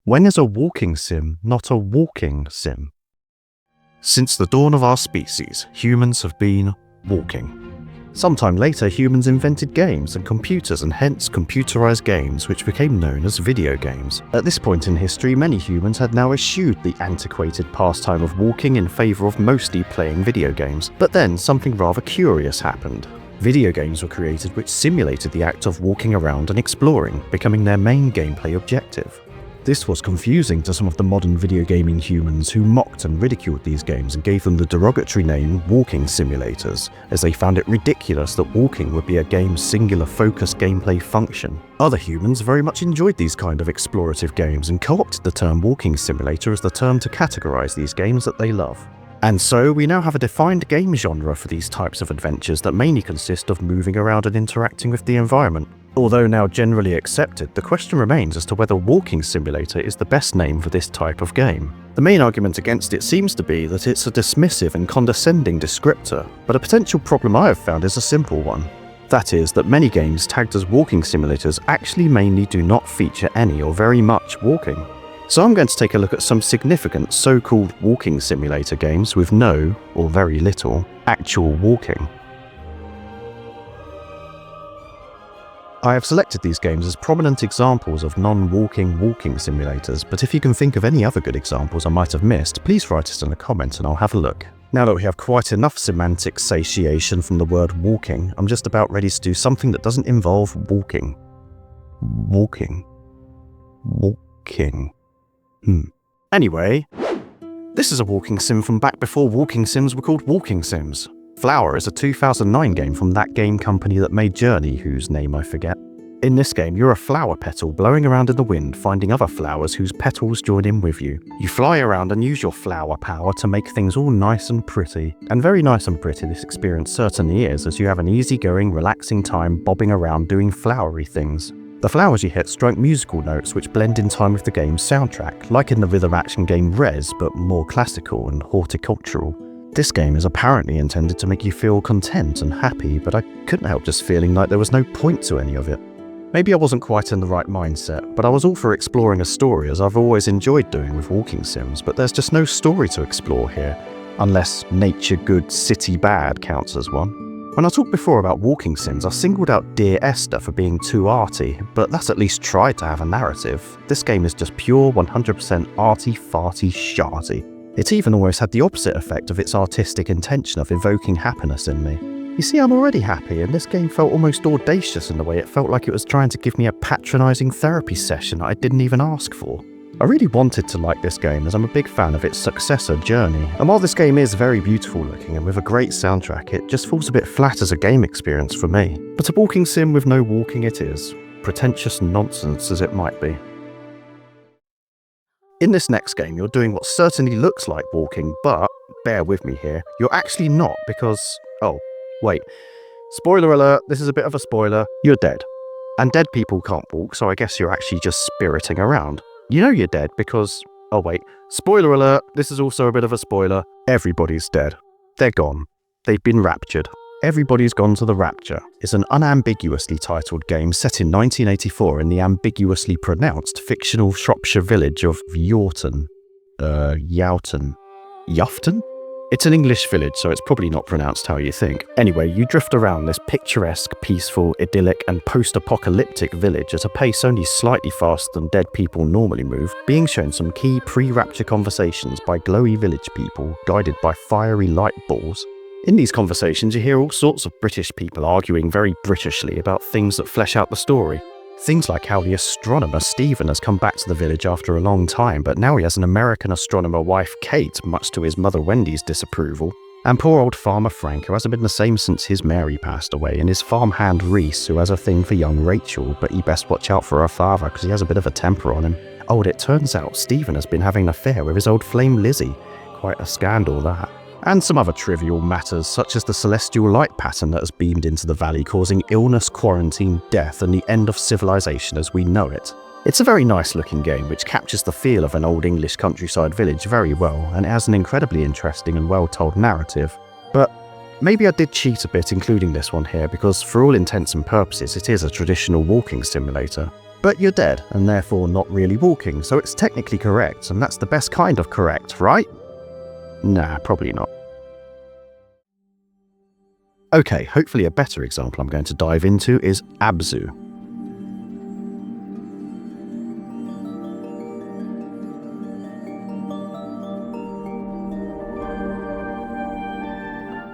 When is a walking sim not a walking sim? Since the dawn of our species, humans have been walking. Sometime later, humans invented games and computers, and hence computerized games, which became known as video games. At this point in history, many humans had now eschewed the antiquated pastime of walking in favor of mostly playing video games. But then something rather curious happened. Video games were created which simulated the act of walking around and exploring, becoming their main gameplay objective. This was confusing to some of the modern video gaming humans who mocked and ridiculed these games and gave them the derogatory name walking simulators, as they found it ridiculous that walking would be a game's singular focused gameplay function. Other humans very much enjoyed these kind of explorative games and co-opted the term walking simulator as the term to categorize these games that they love. And so we now have a defined game genre for these types of adventures that mainly consist of moving around and interacting with the environment. Although now generally accepted, the question remains as to whether walking simulator is the best name for this type of game. The main argument against it seems to be that it's a dismissive and condescending descriptor, but a potential problem I have found is a simple one. That is, that many games tagged as walking simulators actually mainly do not feature any or very much walking. So I'm going to take a look at some significant so-called walking simulator games with no, or very little, actual walking. I have selected these games as prominent examples of non-walking walking simulators, but if you can think of any other good examples I might have missed, please write us in a comment and I'll have a look. Now that we have quite enough semantic satiation from the word walking, I'm just about ready to do something that doesn't involve walking. Walking. Anyway, this is a walking sim from back before walking sims were called walking sims. Flower is a 2009 game from that game company that made Journey, whose name I forget. In this game, you're a flower petal blowing around in the wind, finding other flowers whose petals join in with you. You fly around and use your flower power to make things all nice and pretty. And very nice and pretty this experience certainly is, as you have an easygoing, relaxing time bobbing around doing flowery things. The flowers you hit strike musical notes which blend in time with the game's soundtrack, like in the rhythm action game Res, but more classical and horticultural. This game is apparently intended to make you feel content and happy, but I couldn't help just feeling like there was no point to any of it. Maybe I wasn't quite in the right mindset, but I was all for exploring a story as I've always enjoyed doing with walking sims, but there's just no story to explore here, unless nature good, city bad counts as one. When I talked before about walking sims, I singled out Dear Esther for being too arty, but that's at least tried to have a narrative. This game is just pure 100% arty farty sharty. It even almost had the opposite effect of its artistic intention of evoking happiness in me. You see, I'm already happy, and this game felt almost audacious in the way it felt like it was trying to give me a patronising therapy session I didn't even ask for. I really wanted to like this game as I'm a big fan of its successor, Journey, and while this game is very beautiful looking and with a great soundtrack, it just falls a bit flat as a game experience for me. But a walking sim with no walking it is, pretentious nonsense as it might be. In this next game, you're doing what certainly looks like walking, but, bear with me here, you're actually not because, oh, wait. Spoiler alert, this is a bit of a spoiler, you're dead. And dead people can't walk, so I guess you're actually just spiriting around. You know you're dead because, oh wait, spoiler alert, this is also a bit of a spoiler, everybody's dead. They're gone. They've been raptured. Everybody's Gone to the Rapture is an unambiguously titled game set in 1984 in the ambiguously pronounced fictional Shropshire village of Yaughton. Yaughton? It's an English village, so it's probably not pronounced how you think. Anyway, you drift around this picturesque, peaceful, idyllic, and post-apocalyptic village at a pace only slightly faster than dead people normally move, being shown some key pre-rapture conversations by glowy village people guided by fiery light balls. In these conversations, you hear all sorts of British people arguing very Britishly about things that flesh out the story. Things like how the astronomer Stephen has come back to the village after a long time, but now he has an American astronomer wife Kate, much to his mother Wendy's disapproval. And poor old farmer Frank, who hasn't been the same since his Mary passed away, and his farmhand Reese, who has a thing for young Rachel, but he best watch out for her father because he has a bit of a temper on him. Oh, and it turns out Stephen has been having an affair with his old flame Lizzie. Quite a scandal, that. And some other trivial matters, such as the celestial light pattern that has beamed into the valley, causing illness, quarantine, death, and the end of civilization as we know it. It's a very nice looking game which captures the feel of an old English countryside village very well, and it has an incredibly interesting and well told narrative. But Maybe I did cheat a bit including this one here because for all intents and purposes it is a traditional walking simulator. But you're dead and therefore not really walking, so it's technically correct, and that's the best kind of correct, right? Nah, probably not. Okay, hopefully a better example I'm going to dive into is Abzu.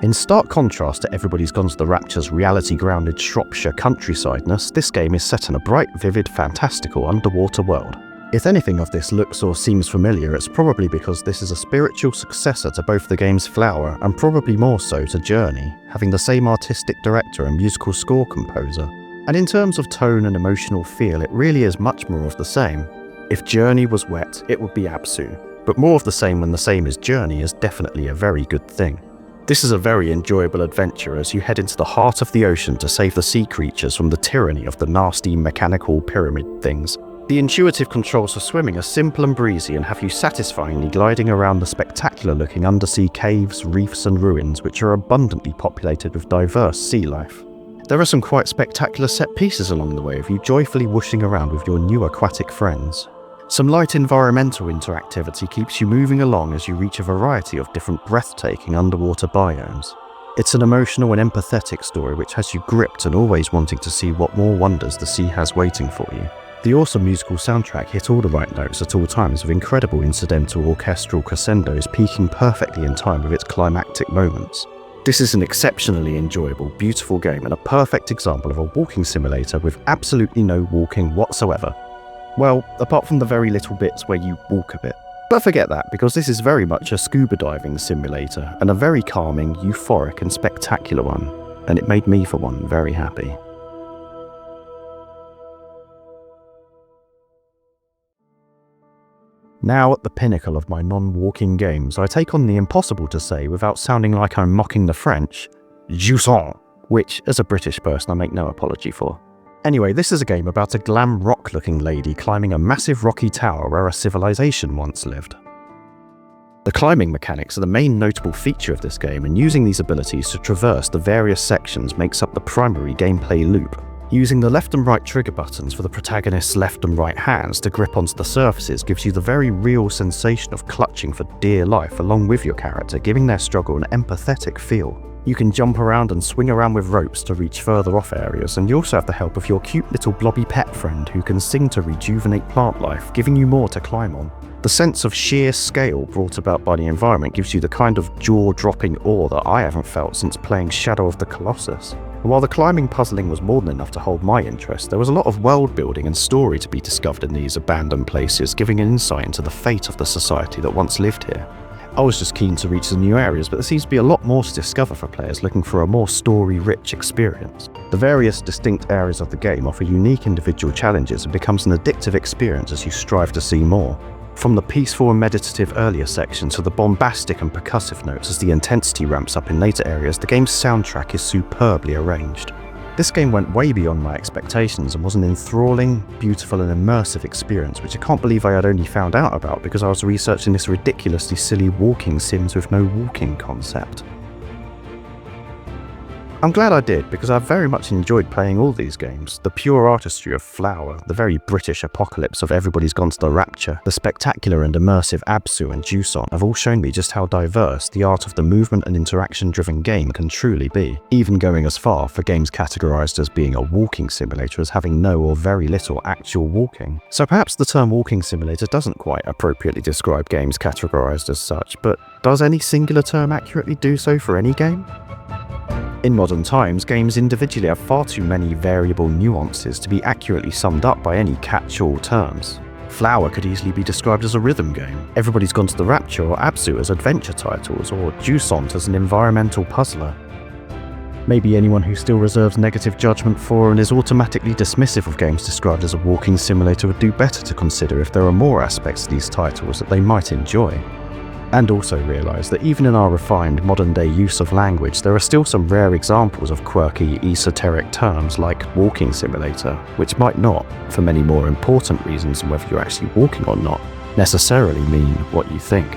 In stark contrast to Everybody's Gone to the Rapture's reality-grounded Shropshire countrysideness, this game is set in a bright, vivid, fantastical underwater world. If anything of this looks or seems familiar, it's probably because this is a spiritual successor to both the game's Flower and probably more so to Journey, having the same artistic director and musical score composer. And in terms of tone and emotional feel, it really is much more of the same. If Journey was wet, it would be Abzu, but more of the same when the same is Journey is definitely a very good thing. This is a very enjoyable adventure as you head into the heart of the ocean to save the sea creatures from the tyranny of the nasty mechanical pyramid things. The intuitive controls for swimming are simple and breezy and have you satisfyingly gliding around the spectacular-looking undersea caves, reefs and ruins which are abundantly populated with diverse sea life. There are some quite spectacular set pieces along the way of you joyfully whooshing around with your new aquatic friends. Some light environmental interactivity keeps you moving along as you reach a variety of different breathtaking underwater biomes. It's an emotional and empathetic story which has you gripped and always wanting to see what more wonders the sea has waiting for you. The awesome musical soundtrack hit all the right notes at all times with incredible incidental orchestral crescendos peaking perfectly in time with its climactic moments. This is an exceptionally enjoyable, beautiful game and a perfect example of a walking simulator with absolutely no walking whatsoever. Well, apart from the very little bits where you walk a bit. But forget that, because this is very much a scuba diving simulator, and a very calming, euphoric and spectacular one, and it made me for one very happy. Now at the pinnacle of my non-walking games, I take on the impossible to say without sounding like I'm mocking the French, Jusant, which as a British person I make no apology for. Anyway, this is a game about a glam rock-looking lady climbing a massive rocky tower where a civilization once lived. The climbing mechanics are the main notable feature of this game, and using these abilities to traverse the various sections makes up the primary gameplay loop. Using the left and right trigger buttons for the protagonist's left and right hands to grip onto the surfaces gives you the very real sensation of clutching for dear life along with your character, giving their struggle an empathetic feel. You can jump around and swing around with ropes to reach further off areas, and you also have the help of your cute little blobby pet friend who can sing to rejuvenate plant life, giving you more to climb on. The sense of sheer scale brought about by the environment gives you the kind of jaw-dropping awe that I haven't felt since playing Shadow of the Colossus. And while the climbing puzzling was more than enough to hold my interest, there was a lot of world building and story to be discovered in these abandoned places, giving an insight into the fate of the society that once lived here. I was just keen to reach the new areas, but there seems to be a lot more to discover for players looking for a more story-rich experience. The various distinct areas of the game offer unique individual challenges and becomes an addictive experience as you strive to see more. From the peaceful and meditative earlier sections to the bombastic and percussive notes as the intensity ramps up in later areas, the game's soundtrack is superbly arranged. This game went way beyond my expectations and was an enthralling, beautiful and immersive experience which I can't believe I had only found out about because I was researching this ridiculously silly walking sims with no walking concept. I'm glad I did, because I very much enjoyed playing all these games. The pure artistry of Flower, the very British apocalypse of Everybody's Gone to the Rapture, the spectacular and immersive Abzu and Jusant have all shown me just how diverse the art of the movement and interaction-driven game can truly be, even going as far for games categorized as being a walking simulator as having no or very little actual walking. So perhaps the term walking simulator doesn't quite appropriately describe games categorized as such, but does any singular term accurately do so for any game? In modern times, games individually have far too many variable nuances to be accurately summed up by any catch-all terms. Flower could easily be described as a rhythm game, Everybody's Gone to the Rapture or Abzu as adventure titles, or Jusant as an environmental puzzler. Maybe anyone who still reserves negative judgment for and is automatically dismissive of games described as a walking simulator would do better to consider if there are more aspects of these titles that they might enjoy. And also realise that even in our refined modern-day use of language, there are still some rare examples of quirky, esoteric terms like walking simulator, which might not, for many more important reasons than whether you're actually walking or not, necessarily mean what you think.